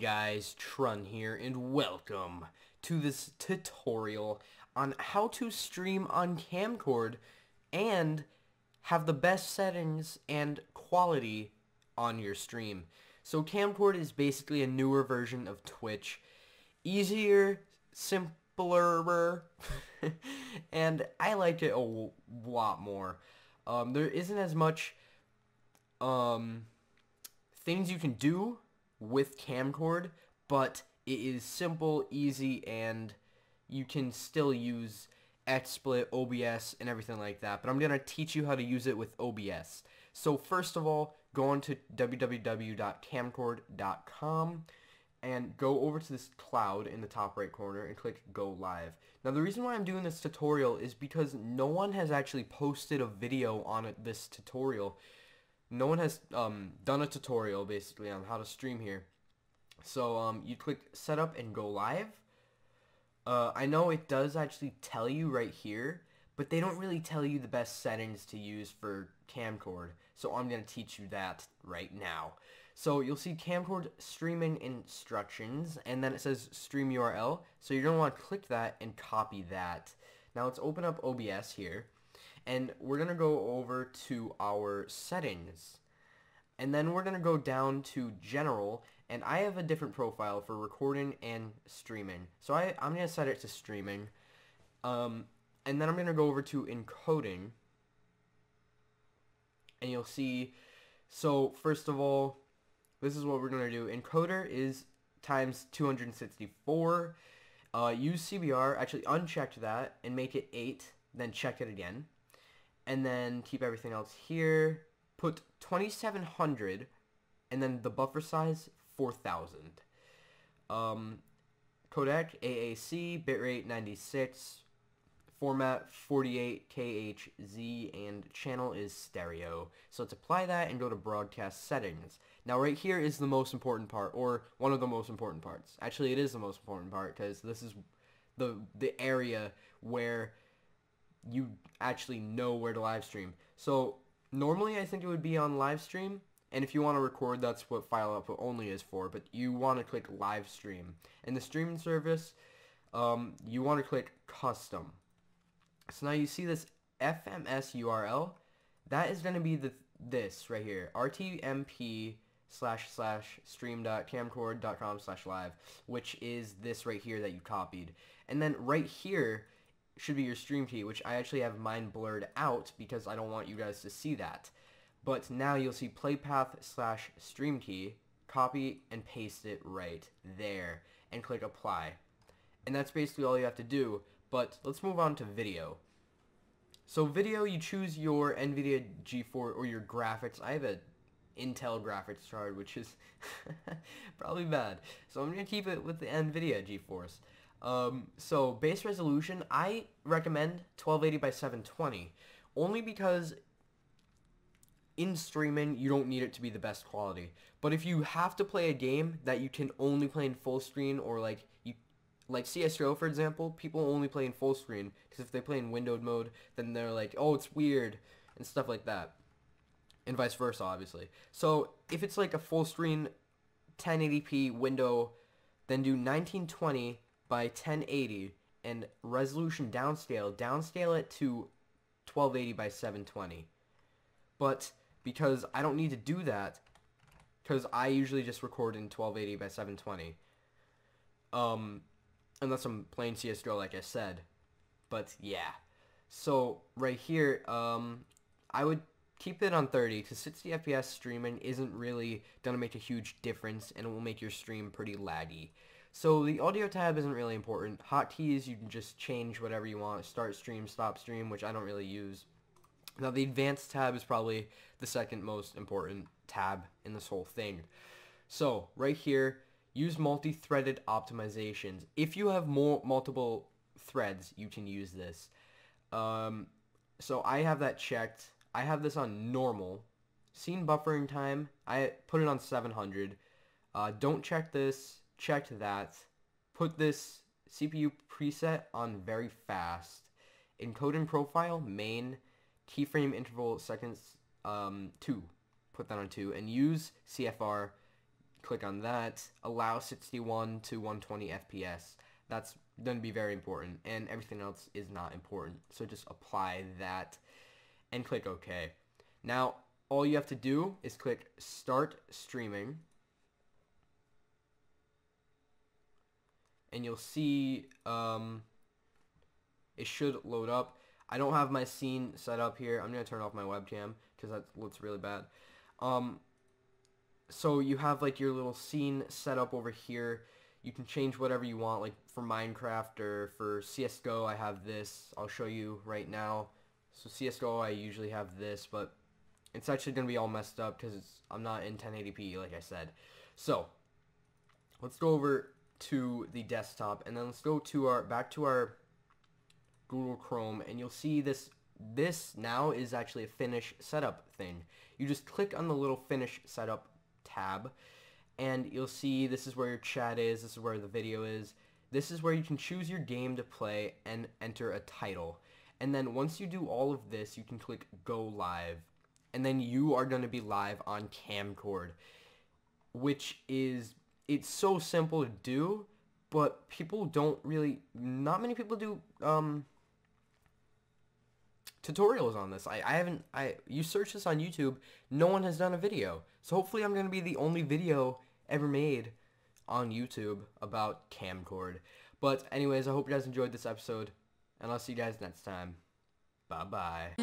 guys, Trun here, and welcome to this tutorial on how to stream on Kamcord and have the best settings and quality on your stream. So Kamcord is basically a newer version of Twitch. Easier, simpler, and I like it a lot more. There isn't as much things you can do with Kamcord, but it is simple, easy, and you can still use XSplit, OBS, and everything like that. But I'm going to teach you how to use it with OBS. So first of all, go on to www.kamcord.com and go over to this cloud in the top right corner and click Go Live. Now the reason why I'm doing this tutorial is because no one has actually posted a video on this tutorial. No one has done a tutorial basically on how to stream here. So you click Setup and Go Live. I know it does actually tell you right here, but they don't really tell you the best settings to use for Kamcord. So I'm going to teach you that right now. So you'll see Kamcord streaming instructions, and then it says stream URL. So you're going to want to click that and copy that. Now let's open up OBS here. And we're going to go over to our settings. And then we're going to go down to general. And I have a different profile for recording and streaming. So I'm going to set it to streaming. And then I'm going to go over to encoding. And you'll see, so first of all, this is what we're going to do. Encoder is times 264. Use CBR. Actually uncheck that and make it 8. Then check it again. And then keep everything else here. Put 2700, and then the buffer size 4000. Codec AAC, bitrate 96, format 48 KHZ, and channel is stereo. So let's apply that and go to broadcast settings. Now right here is the most important part, or one of the most important parts. Actually, it is the most important part because this is the area where you actually know where to live stream. So normally I think it would be on live stream, and if you want to record, that's what file output only is for, but you want to click live stream. In the streaming service, you want to click custom. So now you see this FMS URL, that is going to be this right here, rtmp//stream.kamcord.com/live, which is this right here that you copied. And then right here should be your stream key, which I actually have mine blurred out because I don't want you guys to see that. But now you'll see playpath/stream key, copy and paste it right there, and click apply. And that's basically all you have to do, but let's move on to video. So video, you choose your NVIDIA G4 or your graphics. I have a Intel graphics card, which is probably bad. So I'm going to keep it with the NVIDIA GeForce. So base resolution, I recommend 1280 by 720, only because in streaming you don't need it to be the best quality. But if you have to play a game that you can only play in full screen, or like CS:GO for example, people only play in full screen because if they play in windowed mode, then they're like, oh, it's weird and stuff like that, and vice versa obviously. So if it's like a full screen 1080p window, then do 1920 by 1080 and resolution downscale it to 1280 by 720. But because I don't need to do that, because I usually just record in 1280 by 720, unless I'm playing CS:GO like I said. But yeah, so right here, I would keep it on 30 because 60 FPS streaming isn't really gonna make a huge difference, and it will make your stream pretty laggy. So the audio tab isn't really important. Hotkeys, you can just change whatever you want. Start stream, stop stream, which I don't really use. Now the advanced tab is probably the second most important tab in this whole thing. So right here, use multi-threaded optimizations. If you have multiple threads, you can use this. So I have that checked. I have this on normal. Scene buffering time, I put it on 700. Don't check this. Checked that. Put this CPU preset on very fast. Encoding profile, main, keyframe interval seconds, 2. Put that on 2. And use CFR click on that. Allow 61 to 120 FPS. That's going to be very important, and everything else is not important. So just apply that and click OK. Now, all you have to do is click Start Streaming, and you'll see it should load up. I don't have my scene set up here. I'm going to turn off my webcam because that looks really bad. So you have like your little scene set up over here. You can change whatever you want, like for Minecraft or for CSGO I have this. I'll show you right now. So CSGO I usually have this, but it's actually going to be all messed up because I'm not in 1080p like I said. So let's go over to the desktop, and then let's go to back to our Google Chrome, and you'll see this now is actually a finish setup thing. You just click on the little finish setup tab, and you'll see this is where your chat is, this is where the video is, this is where you can choose your game to play and enter a title. And then once you do all of this, you can click go live, and then you are going to be live on Kamcord, which is, it's so simple to do, but people don't really, not many people do tutorials on this. You search this on YouTube, no one has done a video. So hopefully I'm going to be the only video ever made on YouTube about Kamcord. But anyways, I hope you guys enjoyed this episode, and I'll see you guys next time. Bye-bye.